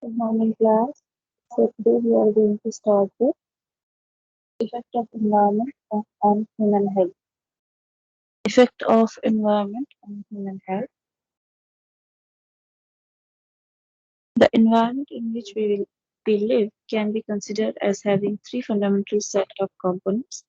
Good morning, class. So today we are going to start with effect of environment on human health. Effect of environment on human health. The environment in which we live can be considered as having three fundamental set of components.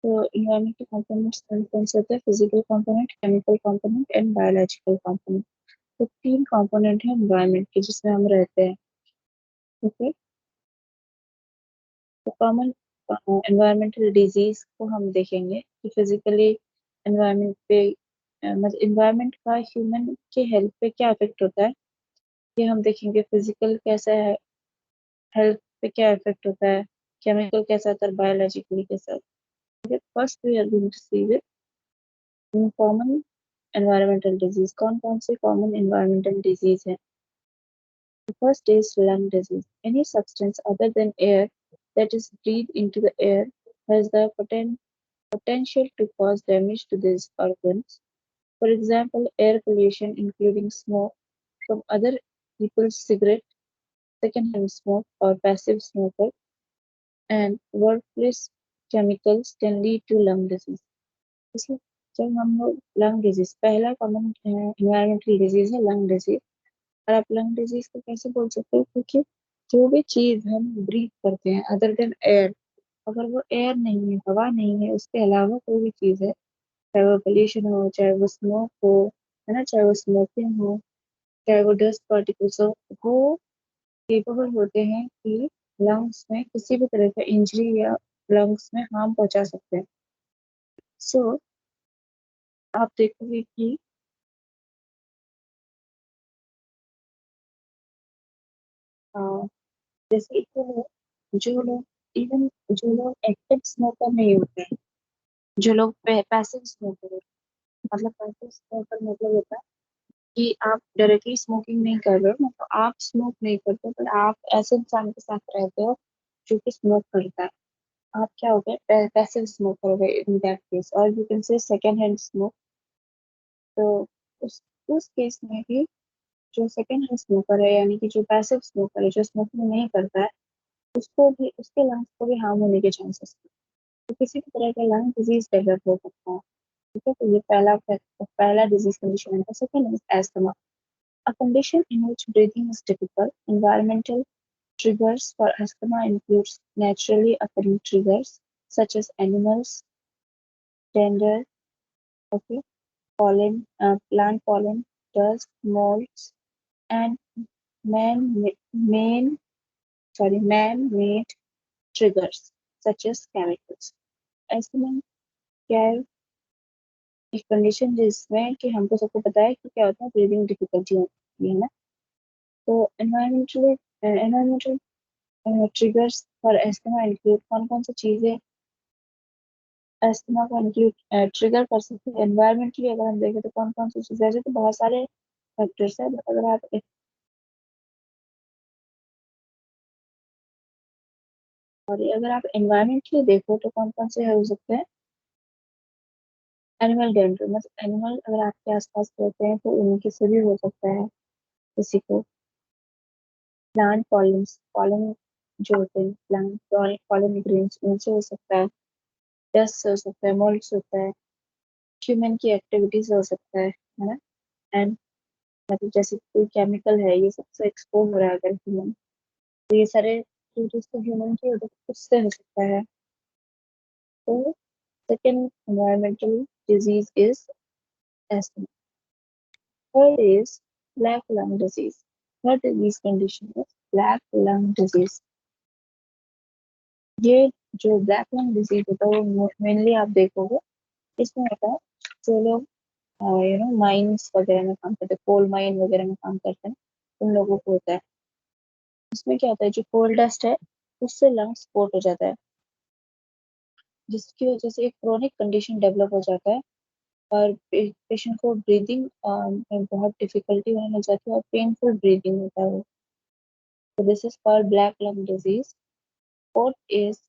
So environmental components consist of the physical component, chemical component and biological component. तो तीन component है environment के जिसमें हम रहते हैं. Okay. तो common environmental disease को हम देखेंगे कि फिजिकली एनवायरमेंट पे मतलब एनवायरमेंट का ह्यूमन के हेल्थ पे क्या इफेक्ट होता है, ये हम देखेंगे. फिजिकल कैसा है, हेल्थ पे क्या इफेक्ट होता है, केमिकल कैसा होता है, बायोलॉजिकली कैसा होता है. First we are going to see with common environmental disease. कौन कौन से कॉमन एनवायरमेंटल डिजीज है. The first is lung disease. Any substance other than air that is breathed into the air has the potential to cause damage to these organs. For example, air pollution, including smoke from other people's cigarette, secondhand smoke, or passive smoker, and workplace chemicals can lead to lung disease. इसलिए जब हम लोग lung disease, पहला common environmental disease है lung disease. और आप lung disease को कैसे बोल सकते हो, क्योंकि जो भी चीज हम ब्रीथ करते हैं अदर देन एयर, अगर वो एयर नहीं है, हवा नहीं है, उसके अलावा कोई भी चीज है, चाहे वो पोल्यूशन हो, चाहे वो स्मोक हो, है ना, चाहे वो स्मोकिंग हो, चाहे वो डस्ट पार्टिकल्स हो, वो केपेबल होते हैं कि लंग्स में किसी भी तरह का इंजरी या लंग्स में हार्म पहुंचा सकते हैं. सो आप देखोगे कि जैसे जो लोग इवन जो लोग एक्टिव स्मोकर नहीं होते हैं, जो लोग पैसिव स्मोकर होते हैं, मतलब पैसिव स्मोकर मतलब होता है कि आप डायरेक्टली स्मोकिंग नहीं कर रहे हो, मतलब आप स्मोक नहीं करते हो, पर आप ऐसे इंसान के साथ रहते हो जो कि स्मोक करता है. आप क्या हो गए, पैसिव स्मोकर हो गए इन दैट केस, और you can say second hand smoke. तो उस केस में भी जो सेकेंड हैंड स्मोकर है, यानी कि जो पैसिव स्मोकर है, जो स्मोकिंग नहीं करता है, उसको भी, उसके लंग्स को भी हार्म होने के चांसेस हैं. तो किसी भी तरह का लंग डिजीज डेवलप हो सकता है. ठीक है, तो ये पहला डिजीज कंडीशन है. Second is asthma, a condition in which breathing is difficult. Environmental triggers for asthma includes naturally occurring triggers such as animals, dander, okay, pollen, plant pollen, dust, molds, and man main man-made triggers such as chemicals. Asthma क्या है, एक condition जिसमें कि हमको सबको पता है कि क्या होता है, ब्रीदिंग डिफिकल्टी होती है ना. तो environmental triggers for asthma include, कौन कौन सी चीजें एस्थमा को इंक्लूड ट्रिगर कर सकती है एनवायरमेंटली. अगर हम देखें तो कौन कौन सी चीजें, ऐसे तो बहुत सारे फैक्टर्स है, बट अगर आप और अगर आप एनवायरमेंटली देखो तो कौन कौन से हो सकते हैं. एनिमल डेंजर, मतलब एनिमल अगर आपके आसपास रहते हैं तो उनके से भी हो सकता है किसी को. प्लांट पॉलन जो होते हैं, प्लांट पॉलन ग्रेन्स, उनसे हो सकता है. डस्ट से हो सकता है, मोल्ड से होता है, ह्यूमन की एक्टिविटी से हो सकता है ना. एंड मतलब जैसे कोई केमिकल है, ये सबसे एक्सपोज हो रहा है अगर ह्यूमन, तो ये सारे चीजें तो ह्यूमन की वजह से उससे हो सकता है. तो second environmental disease is asthma. Third is black lung disease. Third disease condition is black lung disease. ये जो ब्लैक लंग डिजीज होता है वो मेनली आप देखोगे इसमें होता है जो लोग माइंस वगैरह में काम करते हैं, कोल माइन वगैरह में काम करते हैं, उन लोगों को होता है. इसमें क्या होता है, जो कोल डस्ट है उससे लंग स्पॉट हो जाता है, जिसकी वजह से एक क्रोनिक कंडीशन डेवलप हो जाता है और पेशेंट को ब्रीदिंग में बहुत डिफिकल्टी होने लग जाती है और पेनफुल ब्रीदिंग होता है. तो this is called black lung disease. Fourth is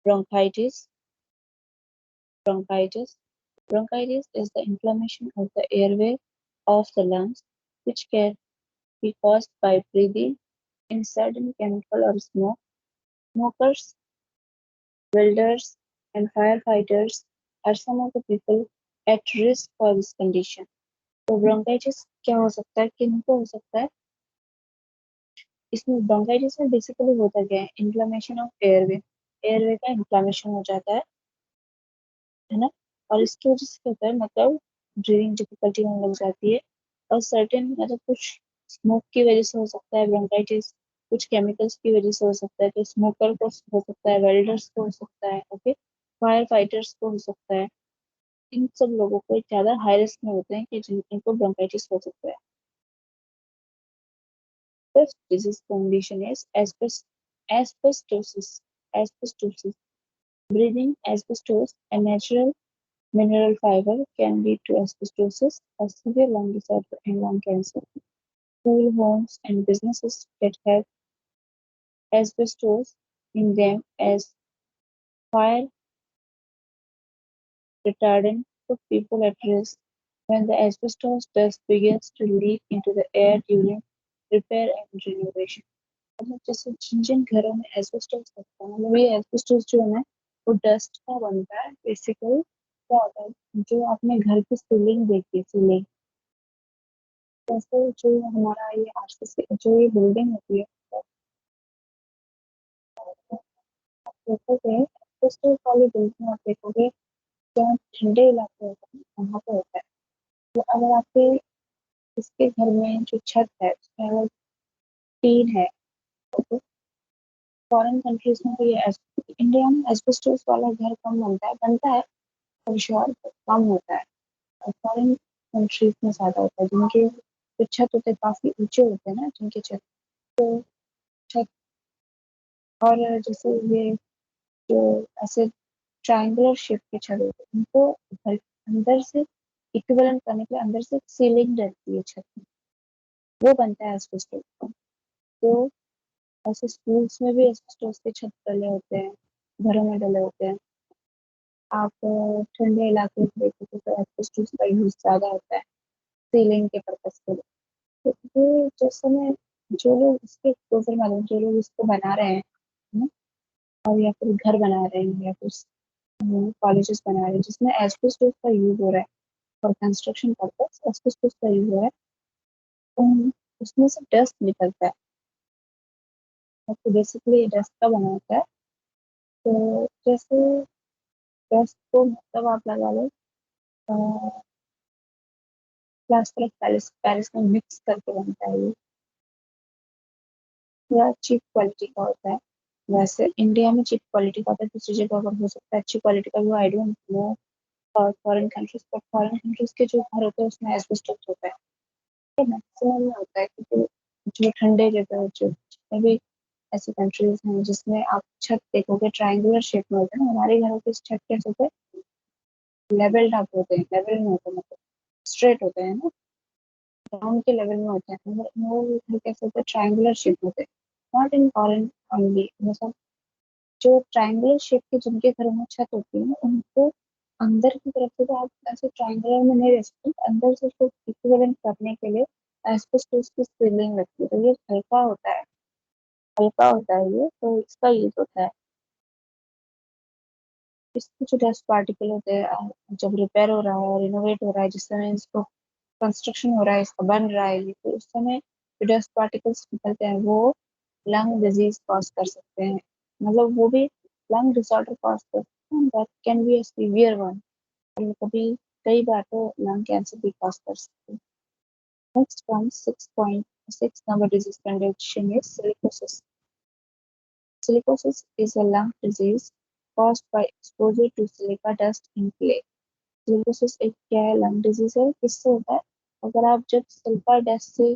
bronchitis. Bronchitis. Bronchitis is the inflammation of the airway of the lungs, which can be caused by breathing in certain chemical or smoke. Smokers, welders, and firefighters are some of the people at risk for this condition. तो bronchitis क्या हो सकता है, किनको हो सकता है? इसमें ब्रोंकाइटिस में बेसिकली होता क्या है? इन्फ्लेमेशन ऑफ एयरवे, एयरवे का इन्फ्लेमेशन हो जाता है ना? और इसकी वजह से क्या होता है, मतलब ब्रीदिंग डिफिकल्टी होने लग जाती है। और सर्टेन मतलब कुछ स्मोक की वजह से हो सकता है ब्रोंकाइटिस, कुछ केमिकल्स की वजह से हो सकता है, तो स्मोकर को हो सकता है, वेल्डर्स को हो सकता है, ओके, फायर फाइटर्स को हो सकता है। इन सब लोगों को ज्यादा हाई रिस्क में होते हैं कि जिनको ब्रोंकाइटिस हो सकता है। Fifth disease condition is asbestosis. Asbestosis. Breathing asbestos, a natural mineral fiber, can lead to asbestosis, a severe lung disorder and lung cancer. School, homes, and businesses that have asbestos in them as fire retardant put people at risk when the asbestos dust begins to leak into the air during repair and renovation. मतलब जैसे जिन जिन घरों में asbestos होता है, मतलब ये asbestos जो है ना, वो डस्ट का बनता है बेसिकली। क्या होता है, जो आपने घर की सीलिंग देखी, सीलिंग जैसे जो हमारा ये आरसीसी जो ये बिल्डिंग होती है, आप देखोगे एस्बेस्टस वाली बिल्डिंग, आप देखोगे जहाँ ठंडे इलाके होते हैं वहाँ पे होता है। तो अगर आपके इसके घर में जो छत है उसमें अगर टीन है, तो फॉरेन कंट्रीज में तो ये इंडिया में एस्बेस्टस वाला घर कम बनता है और श्योर कम होता है। और फॉरेन कंट्रीज में ज्यादा होता है, जिनके जो छत होते हैं काफी ऊंचे होते हैं ना, जिनके छत, तो छत, और जैसे ये जो ऐसे ट्रायंगुलर शेप के छत होते हैं, उनको घर अंदर से इक्विवेलेंट करने के लिए अंदर से सीलिंग रहती है छत में, वो बनता है एस्बेस्टस का। तो ऐसे स्कूल्स में भी एस्बेस्टस के छत डले होते हैं, घरों में डले होते हैं। आप ठंडे इलाके में देखोगे तो एस्बेस्टस का यूज ज्यादा होता है सीलिंग के पर्पज के लिए। तो ये जिस समय जो लोग इसके एक्सपोजर वाले हैं, जो लोग इसको बना रहे हैं ना, और या फिर घर बना रहे हैं या फिर कॉलेजेस बना रहे हैं जिसमें एस्बेस्टस का यूज हो रहा है फॉर कंस्ट्रक्शन पर्पज, एस्बेस्टस का यूज हो रहा है, उसमें से डस्ट निकलता है। तो बेसिकली डस्ट का बना होता है। तो जैसे डस्ट को मतलब आप लगा लो प्लास्टर ऑफ पेरिस, पेरिस में मिक्स करके बनता है ये, या चीप क्वालिटी का होता है। वैसे इंडिया में चीप क्वालिटी का होता है, दूसरी जगह पर हो सकता है अच्छी क्वालिटी का, वो आई डोंट नो। और फॉरेन कंट्रीज, पर फॉरेन कंट्रीज के जो घर होते हैं उसमें एस्बेस्टस होता है, तो मैक्सिमम में होता है, क्योंकि जो ठंडे जगह, जो जितने भी ऐसी कंट्रीज हैं जिसमें आप छत देखोगे ट्रायंगुलर शेप में होते हैं ना, हमारे घरों के छत कैसे होते हैं, लेवल्ड अप होते हैं, लेवल में होते हैं, मतलब स्ट्रेट होते हैं ना, ग्राउंड के लेवल में होते हैं, मगर वो घर कैसे होते हैं, ट्रायंगुलर शेप होते हैं। नॉट इन फॉरेन ओनली, मतलब जो ट्रायंगुलर शेप के जिनके घरों में छत होती है ना, उनको अंदर की तरफ से तो आप ऐसे ट्रायंगुलर में नहीं रह सकते, अंदर से उसको इक्विवेलेंट करने के लिए एस्बेस्टस की सीलिंग लगती है, तो ये हल्का होता है, हल्का होता है ये, तो इसका यूज होता है। इसके जो डस्ट पार्टिकल होते हैं, जब रिपेयर हो रहा है, रिनोवेट हो रहा है, जिस समय इसको कंस्ट्रक्शन हो रहा है, इसका बन रहा है, ये तो उस समय जो डस्ट पार्टिकल्स निकलते हैं वो लंग डिजीज कॉज कर सकते हैं, मतलब वो भी लंग डिसऑर्डर कॉज कर सकते हैं, that can be a severe one, और कभी कई बार तो लंग कैंसर भी कॉज कर सकते हैं। Next one, 6.6 number disease condition is silicosis. Silicosis is a lung disease caused by exposure to silica dust in clay. Silicosis एक क्या है, लंग डिजीज है, किससे होता है, अगर आप जब सिलिका डस्ट से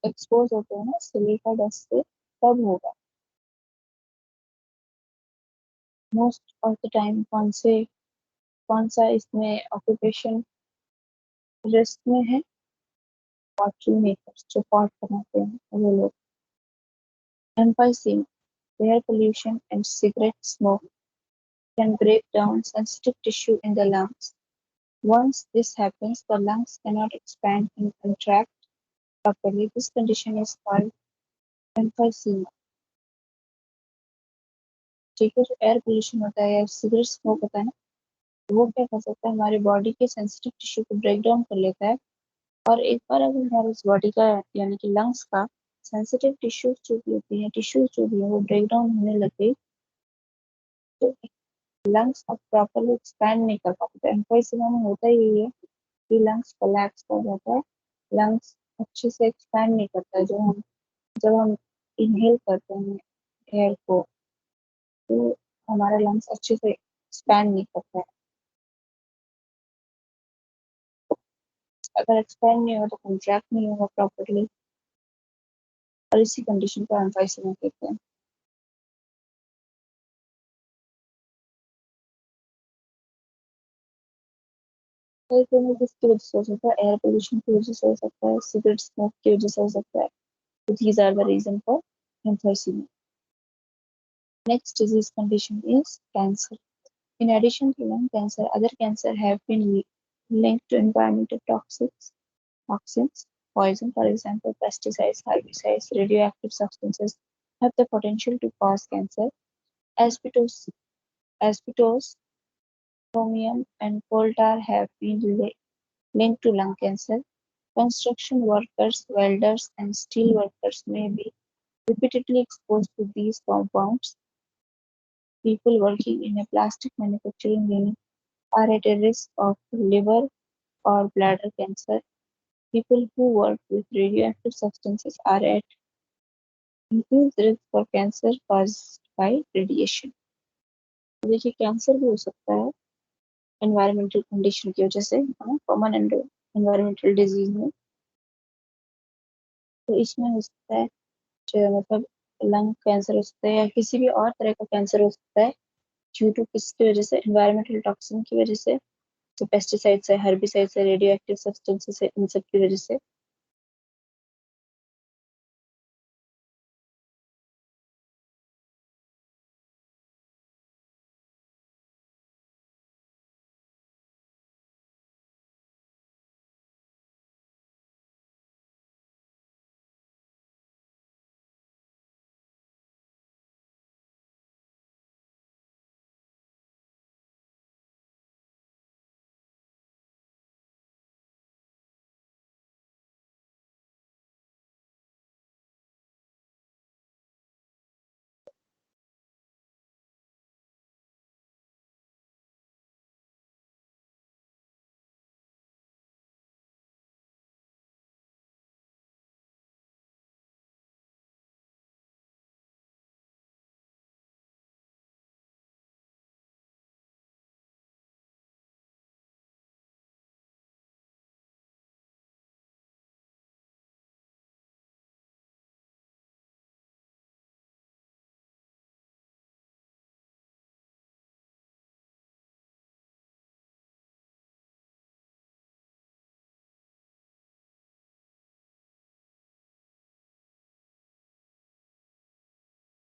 एक्सपोज होते हो ना, सिलिका डस्ट से, तब होगा। मोस्ट ऑफ द टाइम कौन सा इसमें ऑक्यूपेशन रिस्क में है, पॉटरी मेकर्स जो पॉट बनाते हैं वो लोग। Emphysema, air pollution and cigarette smoke can break down sensitive tissue in the lungs. Once this happens, the lungs cannot expand and contract properly. This condition is called emphysema. ठीक है, जो air pollution होता है या cigarette smoke होता है ना, वो क्या कर सकता है, हमारे बॉडी के सेंसिटिव टिश्यू को ब्रेक डाउन कर लेता है। और एक बार अगर हमारे इस बॉडी का यानी कि लंग्स का सेंसिटिव टिश्यूज जो भी होती है, टिश्यूज जो भी है वो ब्रेक डाउन होने लगे, तो लंग्स अब प्रॉपरली एक्सपैंड नहीं कर पाते। तो एम्फोइसेमा में होता ही यही है कि लंग्स कोलैप्स हो जाता है, लंग्स अच्छे से एक्सपैंड नहीं करता है। जब हम इनहेल करते हैं एयर को, तो हमारा लंग्स अच्छे से एक्सपैंड नहीं करता है। अगर एक्सपैंड नहीं हो तो कंट्रैक्ट नहीं होगा प्रॉपरली, और इसी कंडीशन को एम्फोइसेमा कहते हैं। एयर में किसकी वजह से हो सकता है, एयर पोल्यूशन की वजह से हो सकता है, सिगरेट स्मोक की वजह से हो सकता है। So these are the reason for emphysema. Next disease condition is cancer. In addition to lung cancer, other cancer have been linked to environmental toxins, poison, for example, pesticides, herbicides, radioactive substances have the potential to cause cancer. Asbestos, asbestos, chromium, and coal tar have been linked to lung cancer. Construction workers, welders, and steel workers may be repeatedly exposed to these compounds. People working in a plastic manufacturing unit are at a risk of liver or bladder cancer. People who work with radioactive substances are at increased risk for cancer caused by radiation. तो देखिए, cancer भी हो सकता है environmental condition की वजह से, common environmental disease में। तो इसमें हो सकता है जो मतलब लंग कैंसर हो सकता है, या किसी भी और तरह का कैंसर हो सकता है ड्यू टू किसकी वजह से, एनवायरमेंटल टॉक्सिन की वजह से, जो पेस्टिसाइड्स है, हर्बिसाइड्स है, रेडियो एक्टिव सब्सटेंसेस है, इन सब की वजह से।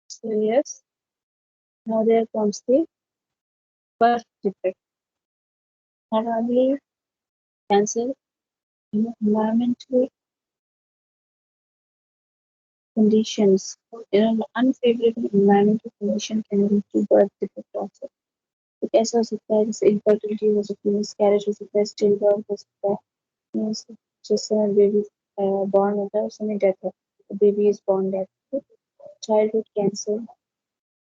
So yes, now there comes the birth defect. Not only cancer, environmental conditions, unfavorable environmental condition can lead to birth defect also. तो कैसे हो सकता है, जैसे इनफर्टिलिटी हो सकती है, मिसकैरेज हो सकता है, स्टिल बर्थ हो सकता है, मीन्स जिस समय बेबी बॉर्न होता है उस समय डेथ है, baby is born death. Childhood cancer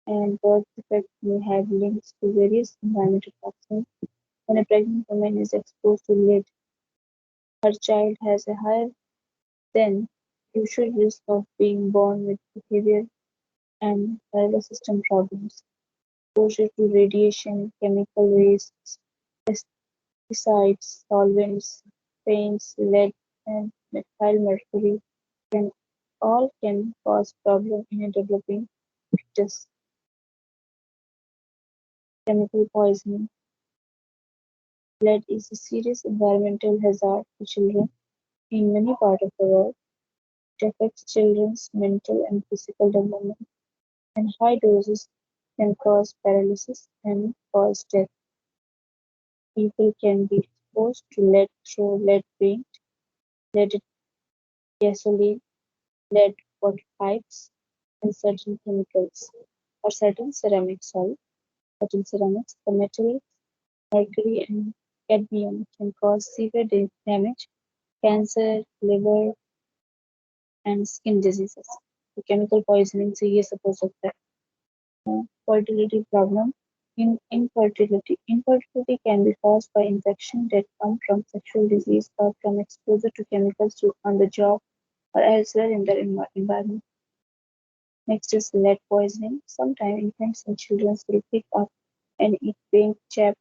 and birth defect may have links to various environmental toxins. When a pregnant woman is exposed to lead, her child has a higher than usual risk of being born with behavior and nervous system problems. Exposure to radiation, chemical wastes, pesticides, solvents, paints, lead, and methyl mercury can can cause problems in a developing fetus. Chemical poisoning. Lead is a serious environmental hazard for children in many parts of the world. It affects children's mental and physical development, and high doses can cause paralysis and cause death. People can be exposed to lead through lead paint, lead gasoline, lead, water pipes, and certain chemicals, or certain ceramics, the metal, mercury, and cadmium can cause severe damage, cancer, liver, and skin diseases. The chemical poisoning से ये सब हो सकता है. Fertility problem. In infertility can be caused by infection that come from sexual disease or from exposure to chemicals on the job or elsewhere in the environment. Next is lead poisoning. Sometimes infants and children will pick up and eat paint, chaff,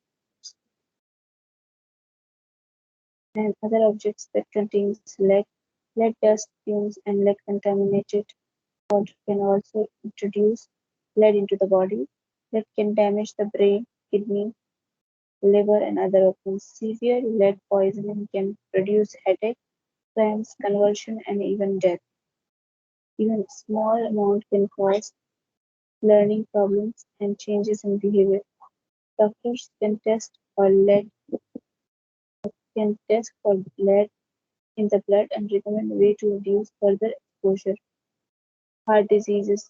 and other objects that contains lead. Lead dust, fumes, and lead contaminated water can also introduce lead into the body. Lead can damage the brain, kidney, liver, and other organs. Severe lead poisoning can produce headache, cramps, convulsion, and even death. Even a small amount can cause learning problems and changes in behavior. Doctors can test for lead in the blood and recommend a way to reduce further exposure. Heart diseases.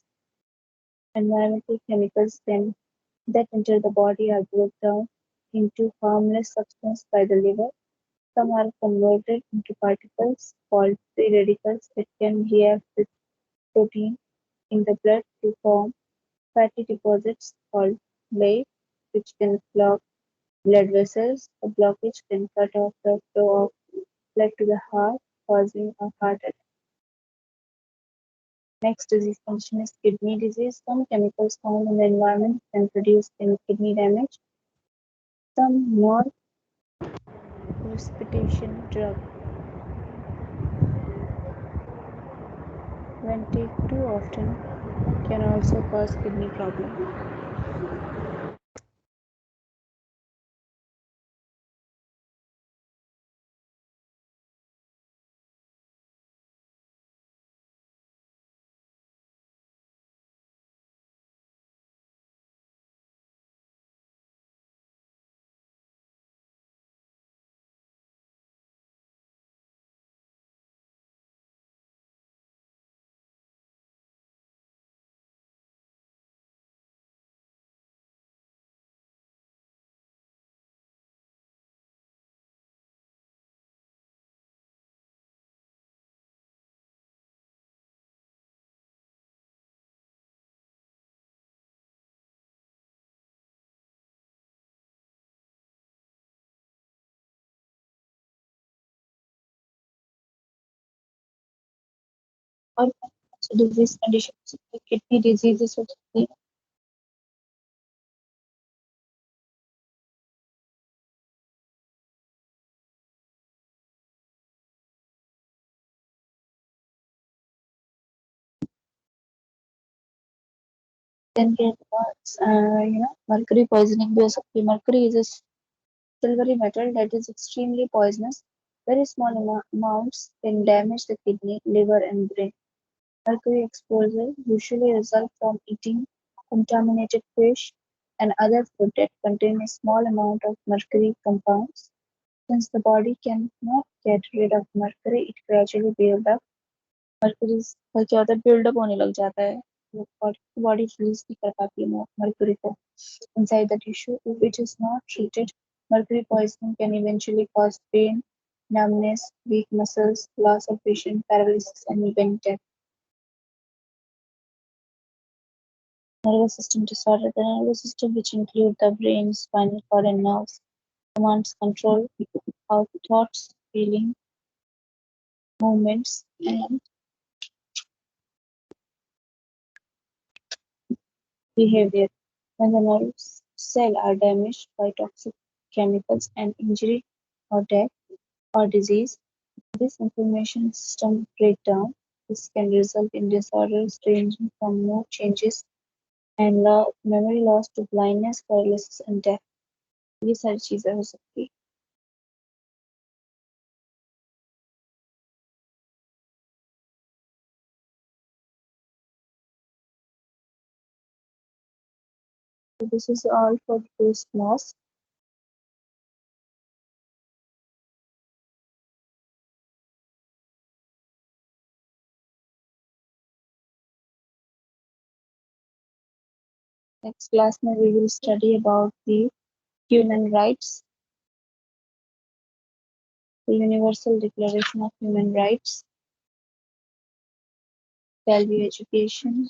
Environmental chemicals that enter the body are broken down into harmless substances by the liver. Some are converted into particles called free radicals that can react with protein in the blood to form fatty deposits called blaze, which can clog blood vessels. A blockage can cut off the flow of blood to the heart, causing a heart attack. Next disease condition is kidney disease. Some chemicals found in the environment can produce kidney damage. Some non-precipitation drug, when taken too often, can also cause kidney problem. और disease conditions, kidney diseases हो सकती है. Then get mercury poisoning भी हो सकती है. Mercury is a silvery metal that is extremely poisonous. Very small amounts can damage the kidney, liver, and brain. Mercury exposure usually results from eating contaminated fish and other food that contain a small amount of mercury compounds. Since the body cannot get rid of mercury, it gradually builds up. Mercury का क्या होता है, buildup होने लग जाता है और body release नहीं कर पाती है मर्क्यूरी को inside the tissue. If it is not treated, mercury poisoning can eventually cause pain, numbness, weak muscles, loss of vision, paralysis, and even death. Nervous system disorder. The nervous system, which include the brain, spinal cord, and nerves, commands control of thoughts, feelings, movements, and behavior. When the nerve cells are damaged by toxic chemicals and injury or death or disease, this information system breakdown. This can result in disorders ranging from mood changes and memory loss to blindness, paralysis, and death. ये सारी चीजें हो सकती है. So this is all for today's class. Next class में we will study about the human rights, the Universal Declaration of Human Rights, value education,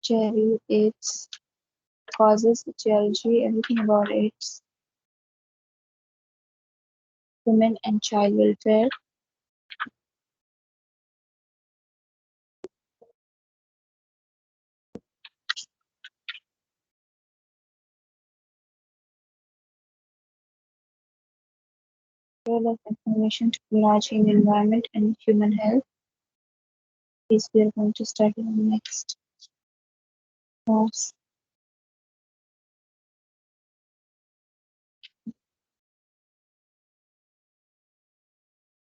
HIV, AIDS, causes, etiology, everything about AIDS, women and child welfare, role of information technology in environment and human health. These we are going to study in the next course.